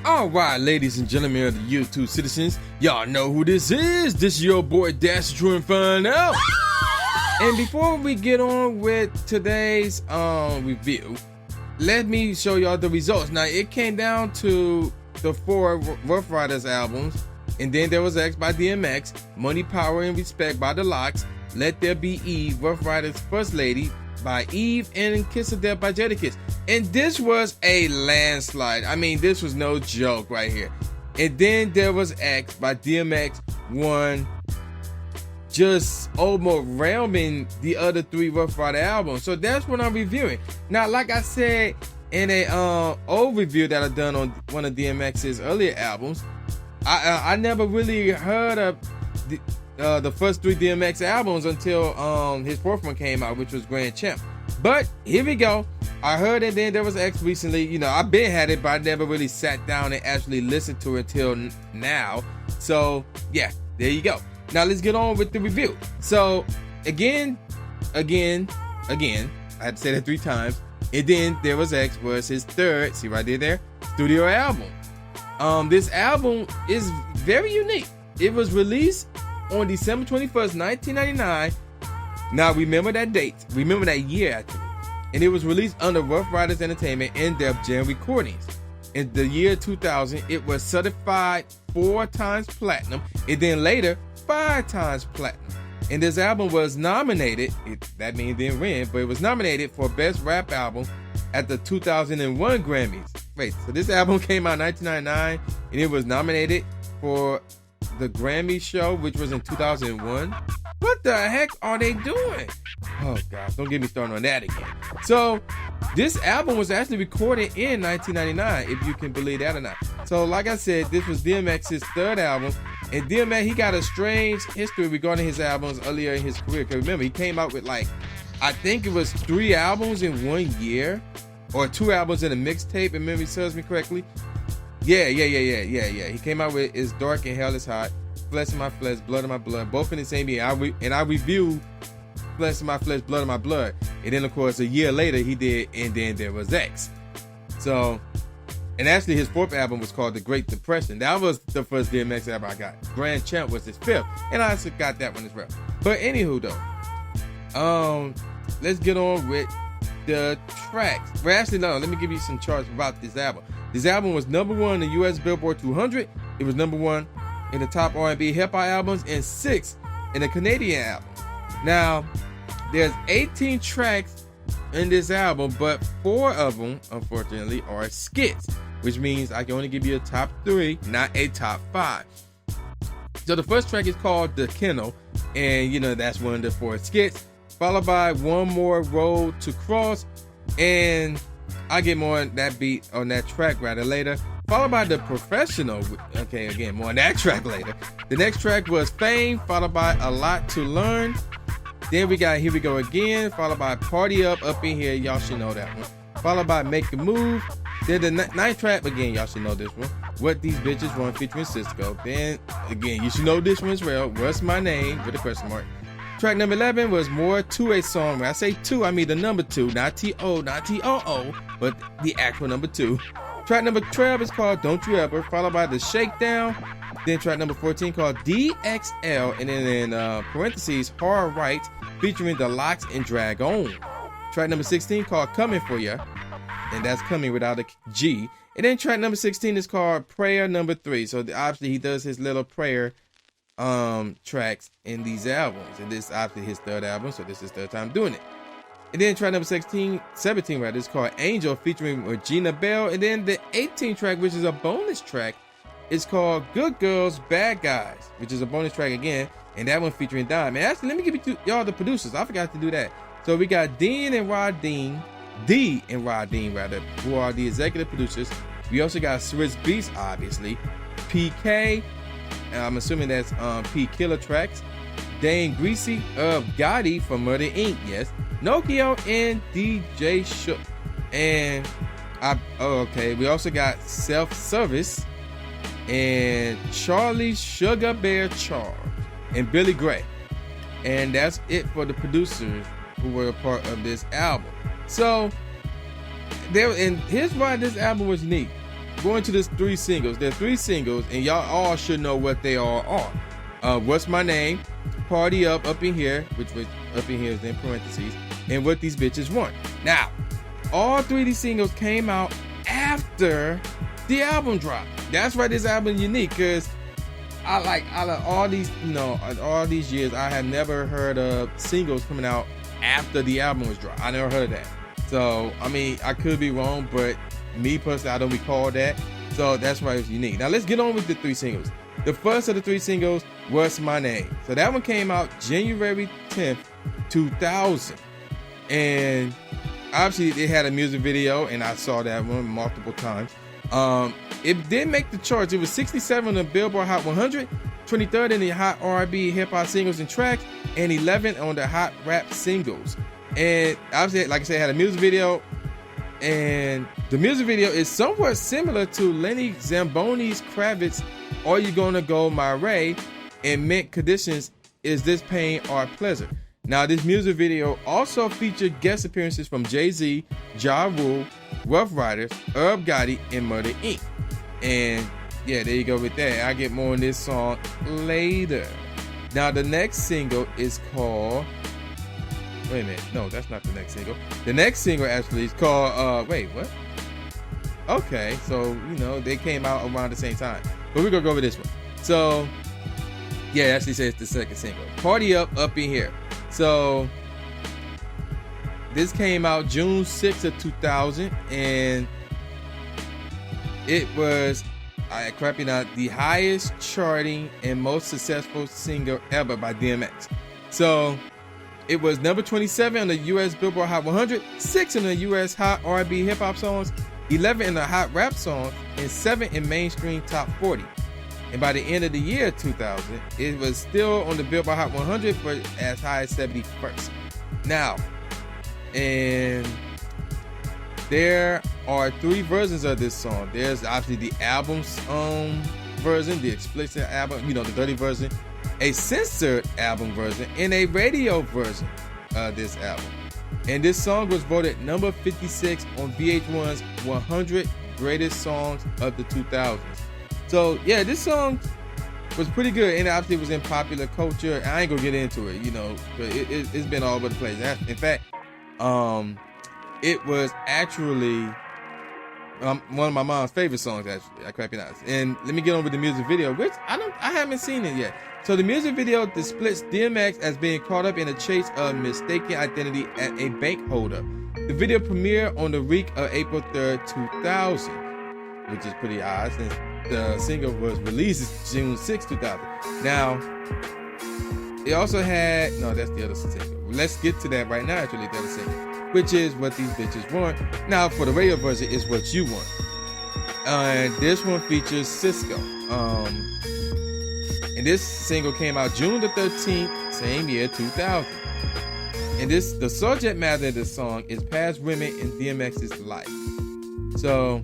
Alright, ladies and gentlemen of the YouTube citizens, y'all know who this is. This is your boy Dash True Inferno. And before we get on with today's review, let me show y'all the results. Now, it came down to the 4 Rough Riders albums, and then there was X by DMX, Money, Power, and Respect by The Lox, Let There Be Eve, Rough Riders First Lady by Eve, and Kiss of Death by Jadakiss. And this was a landslide. I mean, this was no joke right here. And then there was X by DMX, one just overwhelming the other 3 Rough Rider albums. So that's what I'm reviewing. Now, like I said in a old review that I done on one of DMX's earlier albums, I never really heard of the first 3 DMX albums until his 4th one came out, which was Grand Champ. But here we go. I heard it, then there was X recently. You know, I've been had it, but I never really sat down and actually listened to it until now. So yeah, there you go. Now let's get on with the review. So again, I had to say that 3 times. And then there was X, was his 3rd, see right there, studio album. This album is very unique. It was released on December 21st, 1999. Now remember that date, remember that year actually. And it was released under Rough Riders Entertainment and Def Jam Recordings. In the year 2000, it was certified 4 times platinum, and then later 5 times platinum. And this album was nominated, that means it didn't win, but it was nominated for Best Rap Album at the 2001 Grammys. Wait, so this album came out in 1999, and it was nominated for the Grammy show, which was in 2001. What the heck are they doing? Oh gosh, don't get me started on that again. So this album was actually recorded in 1999, if you can believe that or not. So like I said, this was DMX's 3rd album, and DMX, he got a strange history regarding his albums earlier in his career. Because remember, he came out with I think it was 3 albums in 1 year, or 2 albums in a mixtape, if memory serves me correctly. Yeah. He came out with It's Dark and Hell is Hot, Flesh of My Flesh, Blood of My Blood, both in the same year. I reviewed Flesh of My Flesh, Blood of My Blood. And then, of course, a year later, he did And Then There Was X. So, and actually, his 4th album was called The Great Depression. That was the first DMX album I got. Grand Champ was his 5th. And I also got that one as well. But anywho, though, let's get on with the tracks. Well, actually, no, let me give you some charts about this album. This album was number 1 in the U.S. Billboard 200. It was number 1 in the top R&B hip-hop albums and 6th in the Canadian albums. Now, there's 18 tracks in this album, but 4 of them, unfortunately, are skits, which means I can only give you a top 3, not a top 5. So the first track is called The Kennel, and you know that's one of the 4 skits, followed by One More Road to Cross, and I'll get more on that beat, on that track rather later, followed by The Professional. Okay, again, more on that track later. The next track was Fame, followed by A Lot to Learn. Then we got Here We Go Again, followed by Party Up in Here. Y'all should know that one. Followed by Make a Move. Then the 9th track, again, y'all should know this one. What These Bitches Want featuring Cisco. Then, again, you should know this one as well. What's My Name with a question mark. Track number 11 was More to a Song. When I say 2, I mean the number 2, not T-O, not T-O-O, but the actual number 2. Track number 12 is called Don't You Ever, followed by The Shakedown. Then track number 14 called DXL, and then in parentheses, Hard Right, featuring The Lox and Drag On. Track number 16 called Coming For Ya, and that's coming without a G. And then track number 16 is called Prayer Number 3. So obviously he does his little prayer tracks in these albums, and this is obviously his 3rd album, so this is his 3rd time doing it. And then track number 17 rather, is called Angel, featuring Regina Bell. And then the 18th track, which is a bonus track, is called Good Girls, Bad Guys, which is a bonus track again, and that one featuring Dime. And actually, let me give you y'all the producers. I forgot to do that. So we got D and Rod Dean, who are the executive producers. We also got Swiss Beats, obviously, PK, I'm assuming that's P Killer Tracks, Dane Greasy of Gotti from Murder Inc., yes, Nokia, and DJ Shook. And we also got Self Service and Charlie Sugar Bear Charles and Billy Gray. And that's it for the producers who were a part of this album. So and here's why this album was neat. going to this 3 singles. There are 3 singles, and y'all all should know what they all are. What's My Name, Party Up in Here, which was up in here is in parentheses, and What These Bitches Want. Now, all 3 of these singles came out after the album dropped. That's why this album is unique, because out of all these, all these years, I have never heard of singles coming out after the album was dropped. I never heard of that. So, I mean, I could be wrong, but me personally, I don't recall that. So that's why it's unique. Now let's get on with the 3 singles. The first of the 3 singles was My Name. So that one came out January 10th, 2000. And obviously it had a music video, and I saw that one multiple times. It did make the charts. It was 67 on the Billboard Hot 100, 23rd in the Hot R&B Hip Hop Singles and Tracks, and 11th on the Hot Rap Singles. And obviously, like I said, it had a music video, and the music video is somewhat similar to Lenny Zamboni's Kravitz, Are You Gonna Go My Way, and Mint Conditions, Is This Pain or Pleasure. Now, this music video also featured guest appearances from Jay-Z, Ja Rule, Rough Riders, Herb Gotti, and Murder Inc. And yeah, there you go with that. I'll get more on this song later. Now, the next single is called... Wait a minute. No, that's not the next single. The next single actually is called... wait, what? Okay, so, they came out around the same time. But we're going to go over this one. So, yeah, it actually says the second single. Party Up in Here. So, this came out June 6th of 2000. And it was, the highest charting and most successful single ever by DMX. So, it was number 27 on the U.S. Billboard Hot 100, 6 in the U.S. Hot R&B Hip Hop Songs, 11 in the Hot Rap Songs, and 7 in mainstream Top 40. And by the end of the year 2000, it was still on the Billboard Hot 100 for as high as 71st. Now, and there are 3 versions of this song. There's obviously the album's version, the explicit album, the dirty version, a censored album version, and a radio version of this album. And this song was voted number 56 on VH1's 100 Greatest Songs of the 2000s. So yeah, this song was pretty good, and obviously it was in popular culture. I ain't gonna get into it, but it's been all over the place. In fact, it was actually one of my mom's favorite songs. Actually, I crap you not. And let me get on with the music video, which I haven't seen it yet. So the music video displays DMX as being caught up in a chase of mistaken identity at a bank holder. The video premiered on the week of April 3rd, 2000, which is pretty odd since the single was released June 6, 2000. Now, it also had, no, that's the other single. Let's get to that right now, actually, the other single, which is What These Bitches Want. Now, for the radio version, is What You Want. And this one features Cisco. And this single came out June the 13th, same year, 2000. And the subject matter of this song is past women in DMX's life. So,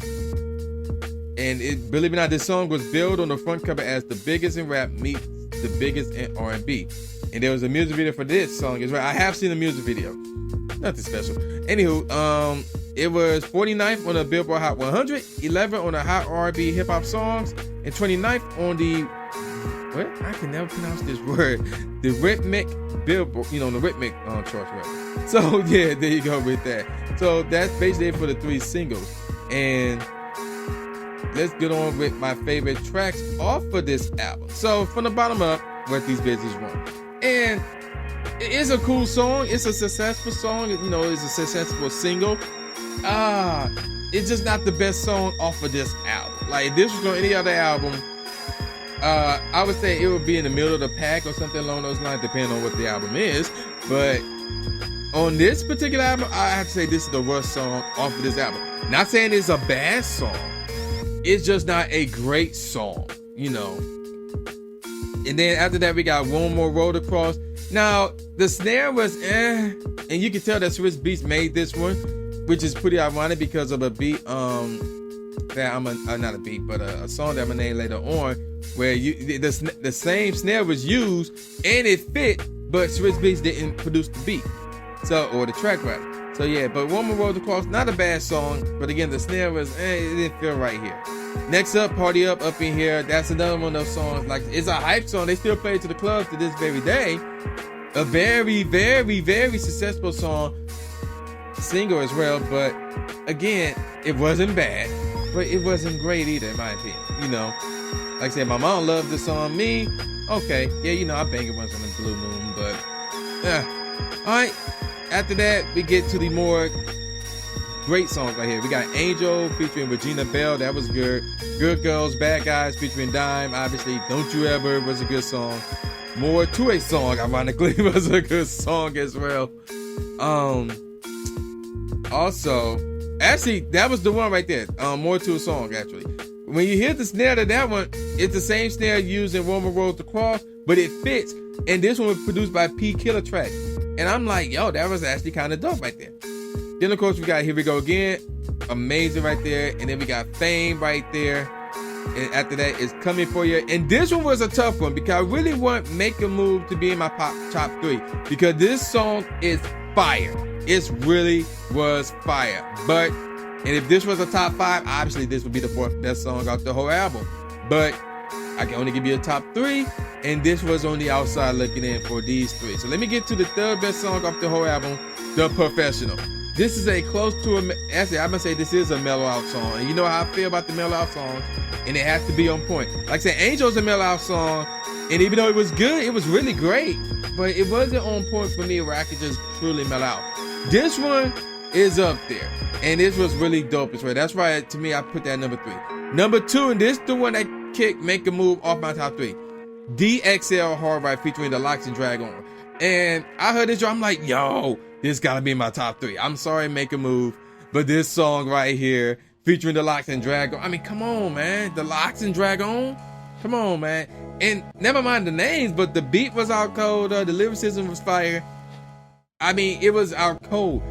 and believe it or not, this song was billed on the front cover as the biggest in rap meets the biggest in R&B. And there was a music video for this song as well. I have seen a music video. Nothing special. Anywho, it was 49th on the Billboard Hot 100, 11th on the Hot R&B Hip Hop Songs, and 29th on the, what? I can never pronounce this word. The Rhythmic Billboard, the Rhythmic charts, right? So yeah, there you go with that. So that's basically it for the 3 singles. And let's get on with my favorite tracks off of this album. So from the bottom up, What These Bitches Want. And it is a cool song. It's a successful song. It's a successful single. It's just not the best song off of this album. Like, if this was on any other album, I would say it would be in the middle of the pack or something along those lines, depending on what the album is. But on this particular album, I have to say this is the worst song off of this album. Not saying it's a bad song. It's just not a great song, And then after that, we got One More Road Across. Now, the snare was and you can tell that Swiss Beats made this one, which is pretty ironic because of a beat, that not a beat, but a song that I'm gonna name later on, where the same snare was used and it fit, but Swiss Beats didn't produce the beat, or the track rather. So yeah, but One More Road to Cross, not a bad song, but again, the snare was, it didn't feel right here. Next up, Party Up in here. That's another one of those songs. Like, it's a hype song. They still play it to the clubs to this very day. A very, very, very successful song, single as well. But again, it wasn't bad, but it wasn't great either, in my opinion. You know, like I said, my mom loved the song. Me, okay, yeah, you know, I bang it once on the blue moon, but all right. After that, we get to the more great songs right here. We got Angel featuring Regina Belle. That was good. Good Girls, Bad Guys featuring Dime. Obviously, Don't You Ever was a good song. More to a Song, ironically, was a good song as well. Also, actually, that was the one right there. More to a Song, actually. When you hear the snare to that one, it's the same snare used in One More Road to Cross, but it fits. And this one was produced by P. Killer Track. And I'm like, yo, that was actually kind of dope right there. Then, of course, we got Here We Go Again. Amazing right there. And then we got Fame right there. And after that is Coming For You. And this one was a tough one because I really want Make a Move to be in my top 3. Because this song is fire. It really was fire. But, and if this was a top 5, obviously this would be the 4th best song off the whole album. But I can only give you a top 3, and this was on the outside looking in for these 3. So let me get to the 3rd best song off the whole album, The Professional. This is a close to actually I'm gonna say this is a mellow out song. And you know how I feel about the mellow out songs, and it has to be on point. Like I said, Angel's a mellow out song, and even though it was good, it was really great, but it wasn't on point for me where I could just truly mellow out. This one is up there, and this was really dope as well. That's why, to me, I put that number 3. Number 2, and this the one that kicked Make a Move off my top 3. DXL Hard Right featuring the Locks and Dragon. And I heard this, I'm like, yo, this gotta be in my top 3. I'm sorry, Make a Move, but this song right here featuring the Locks and Dragon. I mean, come on, man. The Locks and Dragon. Come on, man. And never mind the names, but the beat was out cold. The lyricism was fire. I mean, it was out cold.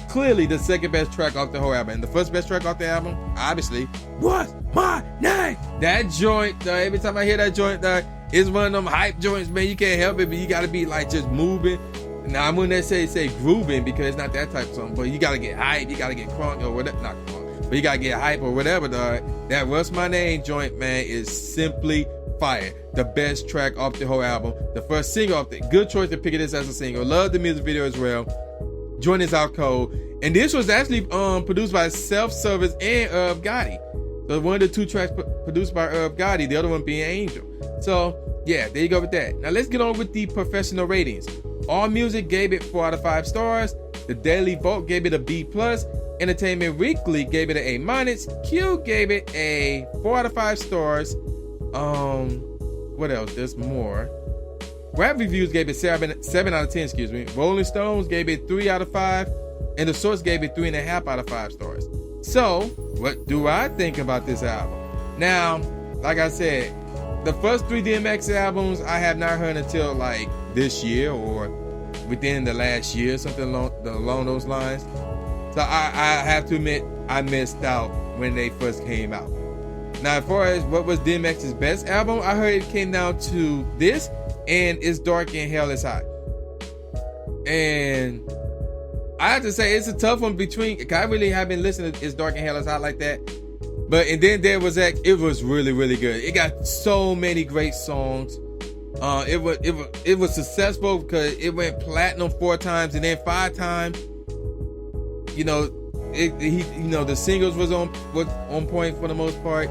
Clearly the 2nd best track off the whole album. And the 1st best track off the album, obviously, What's My Name? That joint, every time I hear that joint, it's one of them hype joints, man. You can't help it, but you gotta be like just moving. Now, I'm gonna say grooving because it's not that type of song, but you gotta get hype, you gotta get crunk or whatever, not crunk, but you gotta get hype or whatever, dog. That What's My Name joint, man, is simply fire. The best track off the whole album. The first single off the, good choice to pick this as a single. Love the music video as well. Joint is out cold. And this was actually produced by Self Service and Irv Gotti. So one of the 2 tracks produced by Irv Gotti, the other one being Angel. So yeah, there you go with that. Now let's get on with the professional ratings. All Music gave it 4 out of 5 stars. The Daily Vote gave it a B+. Entertainment Weekly gave it an A-. Q gave it a 4 out of 5 stars. What else? There's more. Rap Reviews gave it 7 out of 10, excuse me. Rolling Stones gave it 3 out of 5. And The Source gave it 3.5 out of 5 stars. So, what do I think about this album? Now, like I said, the first 3 DMX albums I have not heard until like this year or within the last year, something along those lines. So I have to admit, I missed out when they first came out. Now, as far as what was DMX's best album, I heard it came down to this and It's Dark and Hell Is Hot. And I have to say, it's a tough one between, cause I really haven't listened to It's Dark and Hell Is Hot like that. But, and then there was that, it was really, really good. It got so many great songs. It was successful because it went platinum 4 times and then 5 times. You know, the singles was on point for the most part.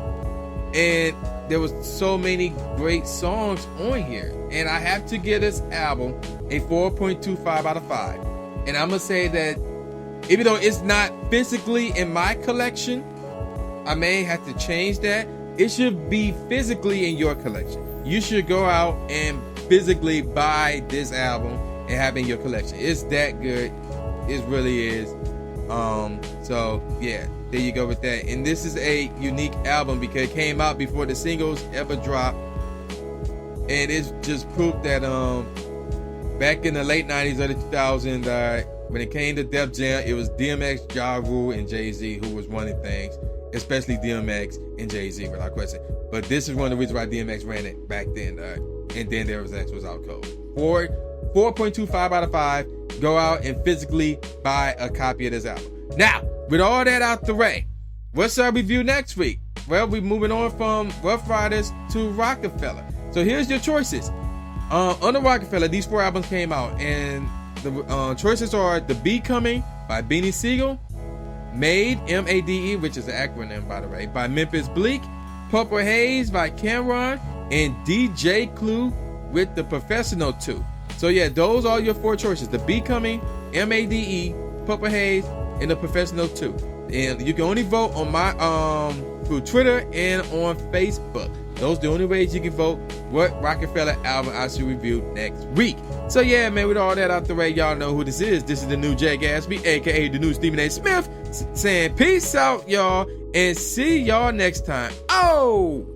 And there was so many great songs on here. And I have to give this album a 4.25 out of 5. And I'm going to say that even though it's not physically in my collection, I may have to change that. It should be physically in your collection. You should go out and physically buy this album and have it in your collection. It's that good. It really is. So yeah, there you go with that. And this is a unique album because it came out before the singles ever dropped. And it's just proof that back in the late 90s, early 2000s, when it came to Def Jam, it was DMX, Ja Rule, and Jay-Z who was running things, especially DMX and Jay-Z, without question. But this is one of the reasons why DMX ran it back then. And then there was X was out cold. 4.25 out of 5. Go out and physically buy a copy of this album. Now, with all that out the way, what's our review next week? Well, we're moving on from Rough Riders to Rockefeller. So here's your choices. Under Rockefeller, these 4 albums came out, and the choices are The Becoming by Beanie Siegel, Made, M-A-D-E, which is an acronym, by the way, by Memphis Bleak, Purple Haze by Cameron, and DJ Clue with The Professional 2. So yeah, those are your 4 choices. The Becoming, M-A-D-E, Purple Haze, and The Professional 2. And you can only vote on my through Twitter and on Facebook. Those are the only ways you can vote what Rockefeller album I should review next week. So yeah, man, with all that out the way, y'all know who this is. This is the new Jay Gatsby, aka the new Stephen A. Smith, saying peace out, y'all, and see y'all next time. Oh!